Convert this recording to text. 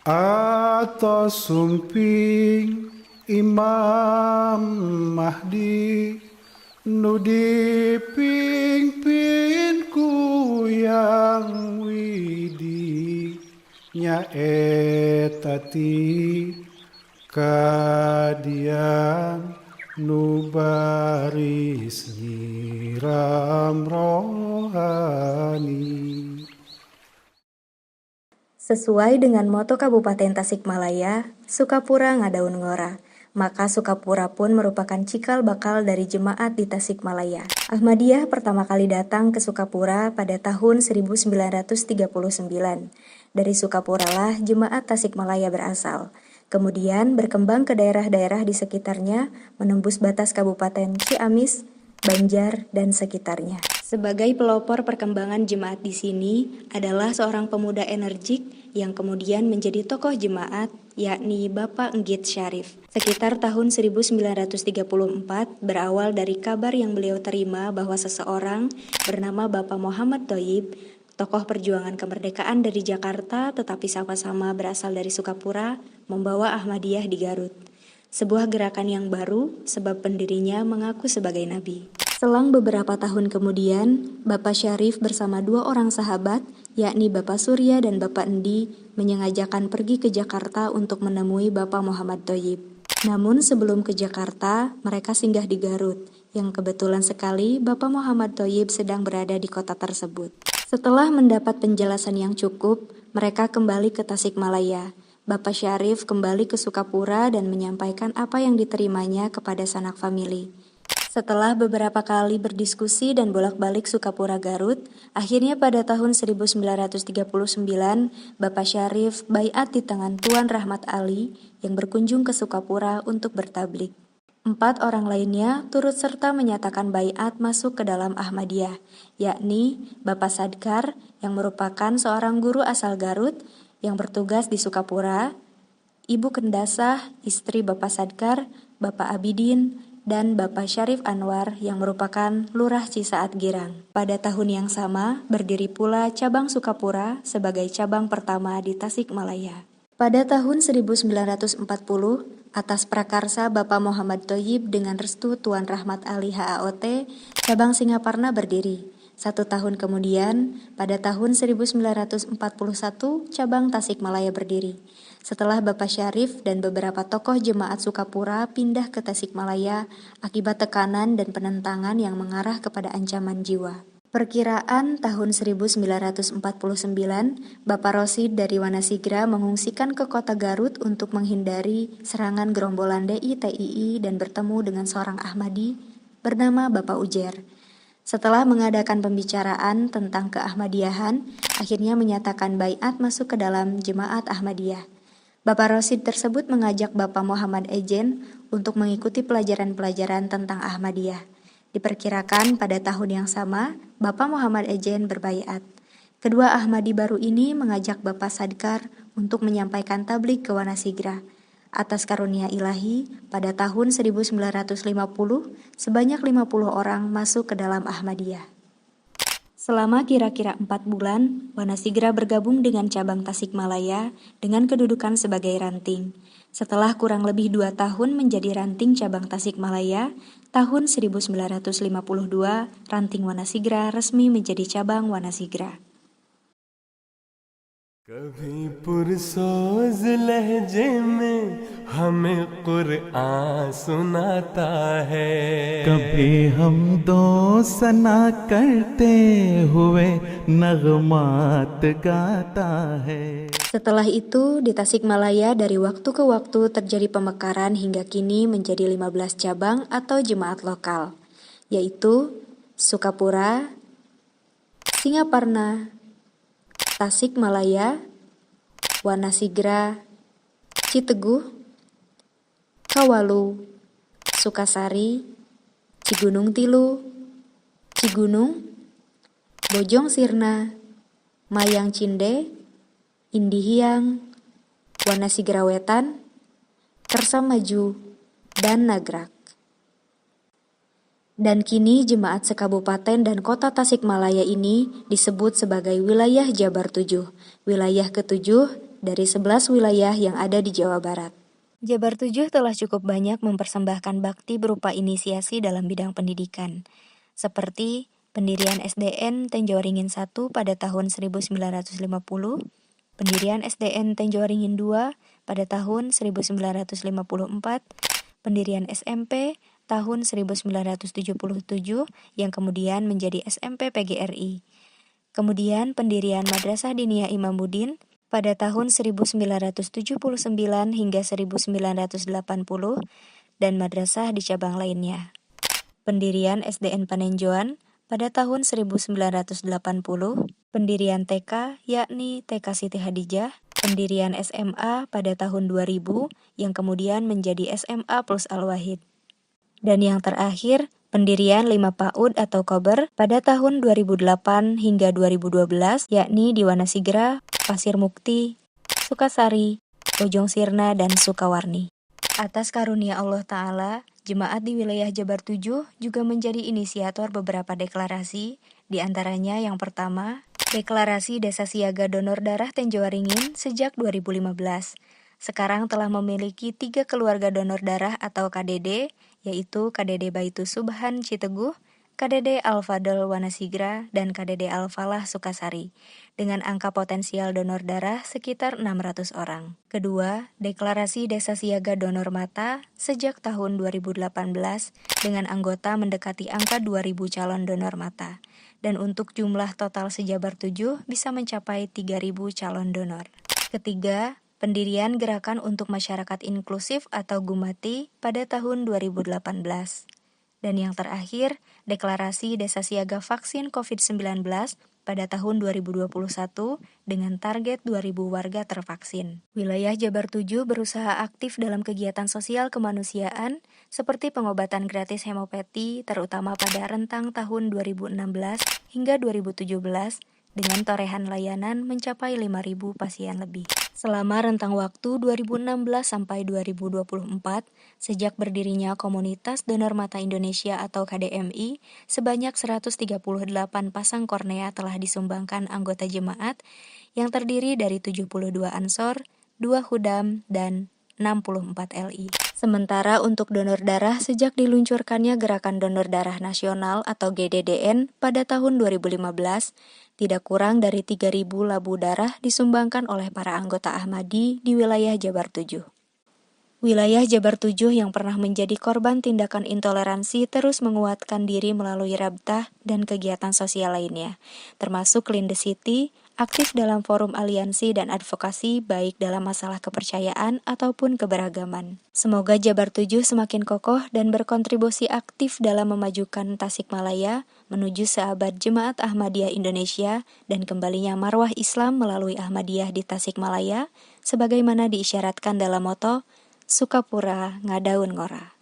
atau sumping Imam Mahdi nu dipingpin ku yang widi nyaeta ti kadian nu baris nyiram rohani. Sesuai dengan moto Kabupaten Tasikmalaya, Sukapura ngadaun ngora. Maka Sukapura pun merupakan cikal bakal dari jemaat di Tasikmalaya. Ahmadiyah pertama kali datang ke Sukapura pada tahun 1939. Dari Sukapura lah jemaat Tasikmalaya berasal. Kemudian berkembang ke daerah-daerah di sekitarnya, menembus batas Kabupaten Ciamis, Banjar, dan sekitarnya. Sebagai pelopor perkembangan jemaat di sini adalah seorang pemuda energik yang kemudian menjadi tokoh jemaat, yakni Bapak Enggit Syarif. Sekitar tahun 1934 berawal dari kabar yang beliau terima bahwa seseorang bernama Bapak Muhammad Thoyib, tokoh perjuangan kemerdekaan dari Jakarta tetapi sama-sama berasal dari Sukapura, membawa Ahmadiyah di Garut. Sebuah gerakan yang baru sebab pendirinya mengaku sebagai nabi. Selang beberapa tahun kemudian, Bapak Syarif bersama dua orang sahabat, yakni Bapak Surya dan Bapak Endi, menyengajakan pergi ke Jakarta untuk menemui Bapak Muhammad Thoyib. Namun sebelum ke Jakarta, mereka singgah di Garut, yang kebetulan sekali Bapak Muhammad Thoyib sedang berada di kota tersebut. Setelah mendapat penjelasan yang cukup, mereka kembali ke Tasikmalaya. Bapak Syarif kembali ke Sukapura dan menyampaikan apa yang diterimanya kepada sanak famili. Setelah beberapa kali berdiskusi dan bolak-balik Sukapura Garut, akhirnya pada tahun 1939, Bapak Syarif baiat di tangan Tuan Rahmat Ali yang berkunjung ke Sukapura untuk bertablik. 4 orang lainnya turut serta menyatakan baiat masuk ke dalam Ahmadiyah, yakni Bapak Sadkar yang merupakan seorang guru asal Garut yang bertugas di Sukapura, Ibu Kendasah, istri Bapak Sadkar, Bapak Abidin, dan Bapak Syarif Anwar yang merupakan Lurah Cisaat Girang. Pada tahun yang sama, berdiri pula cabang Sukapura sebagai cabang pertama di Tasikmalaya. Pada tahun 1940, atas prakarsa Bapak Muhammad Thoyib dengan restu Tuan Rahmat Ali HAOT, cabang Singaparna berdiri. 1 tahun kemudian, pada tahun 1941, cabang Tasikmalaya berdiri. Setelah Bapak Syarif dan beberapa tokoh jemaat Sukapura pindah ke Tasikmalaya akibat tekanan dan penentangan yang mengarah kepada ancaman jiwa. Perkiraan tahun 1949, Bapak Rosid dari Wanasigra mengungsikan ke kota Garut untuk menghindari serangan gerombolan DI-TII dan bertemu dengan seorang Ahmadi bernama Bapak Ujer. Setelah mengadakan pembicaraan tentang keahmadiyahan, akhirnya menyatakan baiat masuk ke dalam jemaat Ahmadiyah. Bapak Rosid tersebut mengajak Bapak Muhammad Ejen untuk mengikuti pelajaran-pelajaran tentang Ahmadiyah. Diperkirakan pada tahun yang sama, Bapak Muhammad Ejen berbaiat. Kedua Ahmadi baru ini mengajak Bapak Sadkar untuk menyampaikan tablik ke Wanasigra. Atas karunia ilahi, pada tahun 1950, sebanyak 50 orang masuk ke dalam Ahmadiyah. Selama kira-kira 4 bulan, Wanasigra bergabung dengan cabang Tasikmalaya dengan kedudukan sebagai ranting. Setelah kurang lebih 2 tahun menjadi ranting cabang Tasikmalaya, tahun 1952, ranting Wanasigra resmi menjadi cabang Wanasigra. कभी पुरसोज लहजे में हमें कुरआन सुनाता है, कभी हम दो सना करते हुए नगमात गाता है. Setelah itu, di Tasikmalaya dari waktu ke waktu terjadi pemekaran hingga kini menjadi 15 cabang atau jemaat lokal, yaitu Sukapura, Singaparna, Tasikmalaya, Wanasigra, Citeguh, Kawalu, Sukasari, Cigunung Tilu, Cigunung, Bojong Sirna, Mayang Cinde, Indihiang, Wanasigra Wetan, Kersa Maju, dan Nagrak. Dan kini jemaat sekabupaten dan kota Tasikmalaya ini disebut sebagai wilayah Jabar 7, wilayah ke-7 dari 11 wilayah yang ada di Jawa Barat. Jabar 7 telah cukup banyak mempersembahkan bakti berupa inisiasi dalam bidang pendidikan, seperti pendirian SDN Tenjowaringin 1 pada tahun 1950, pendirian SDN Tenjowaringin 2 pada tahun 1954, pendirian SMP tahun 1977 yang kemudian menjadi SMP PGRI, kemudian pendirian Madrasah Diniyah Imamuddin pada tahun 1979 hingga 1980 dan madrasah di cabang lainnya. Pendirian SDN Panenjoan pada tahun 1980, pendirian TK yakni TK Siti Hadijah, pendirian SMA pada tahun 2000 yang kemudian menjadi SMA Plus Al-Wahid. Dan yang terakhir, pendirian 5 PAUD atau Kober pada tahun 2008 hingga 2012 yakni di Wanasigra, Pasir Mukti, Sukasari, Bojong Sirna, dan Sukawarni. Atas karunia Allah Ta'ala, jemaat di wilayah Jabar 7 juga menjadi inisiator beberapa deklarasi, di antaranya yang pertama, Deklarasi Desa Siaga Donor Darah Tenjowaringin sejak 2015. Sekarang telah memiliki 3 keluarga donor darah atau KDD, yaitu KDD Baitu Subhan Citeguh, KDD Al-Fadl Wanasigra, dan KDD Al-Falah Sukasari, dengan angka potensial donor darah sekitar 600 orang. Kedua, Deklarasi Desa Siaga Donor Mata sejak tahun 2018 dengan anggota mendekati angka 2.000 calon donor mata, dan untuk jumlah total sejabar 7 bisa mencapai 3.000 calon donor. Ketiga, pendirian Gerakan untuk Masyarakat Inklusif atau Gumati pada tahun 2018. Dan yang terakhir, Deklarasi Desa Siaga Vaksin COVID-19 pada tahun 2021 dengan target 2.000 warga tervaksin. Wilayah Jabar 7 berusaha aktif dalam kegiatan sosial kemanusiaan seperti pengobatan gratis hemopati terutama pada rentang tahun 2016 hingga 2017 dengan torehan layanan mencapai 5.000 pasien lebih. Selama rentang waktu 2016 sampai 2024, sejak berdirinya Komunitas Donor Mata Indonesia atau KDMI, sebanyak 138 pasang kornea telah disumbangkan anggota jemaat yang terdiri dari 72 ansor, 2 hudam, dan 64 LI. Sementara untuk donor darah sejak diluncurkannya Gerakan Donor Darah Nasional atau GDDN pada tahun 2015, tidak kurang dari 3.000 labu darah disumbangkan oleh para anggota Ahmadi di wilayah Jabar 7. Wilayah Jabar 7 yang pernah menjadi korban tindakan intoleransi terus menguatkan diri melalui rabtah dan kegiatan sosial lainnya, termasuk Linde City, aktif dalam forum aliansi dan advokasi baik dalam masalah kepercayaan ataupun keberagaman. Semoga Jabar 7 semakin kokoh dan berkontribusi aktif dalam memajukan Tasikmalaya menuju seabad Jemaat Ahmadiyah Indonesia dan kembalinya marwah Islam melalui Ahmadiyah di Tasikmalaya sebagaimana diisyaratkan dalam moto Sukapura Ngadaun Ngora.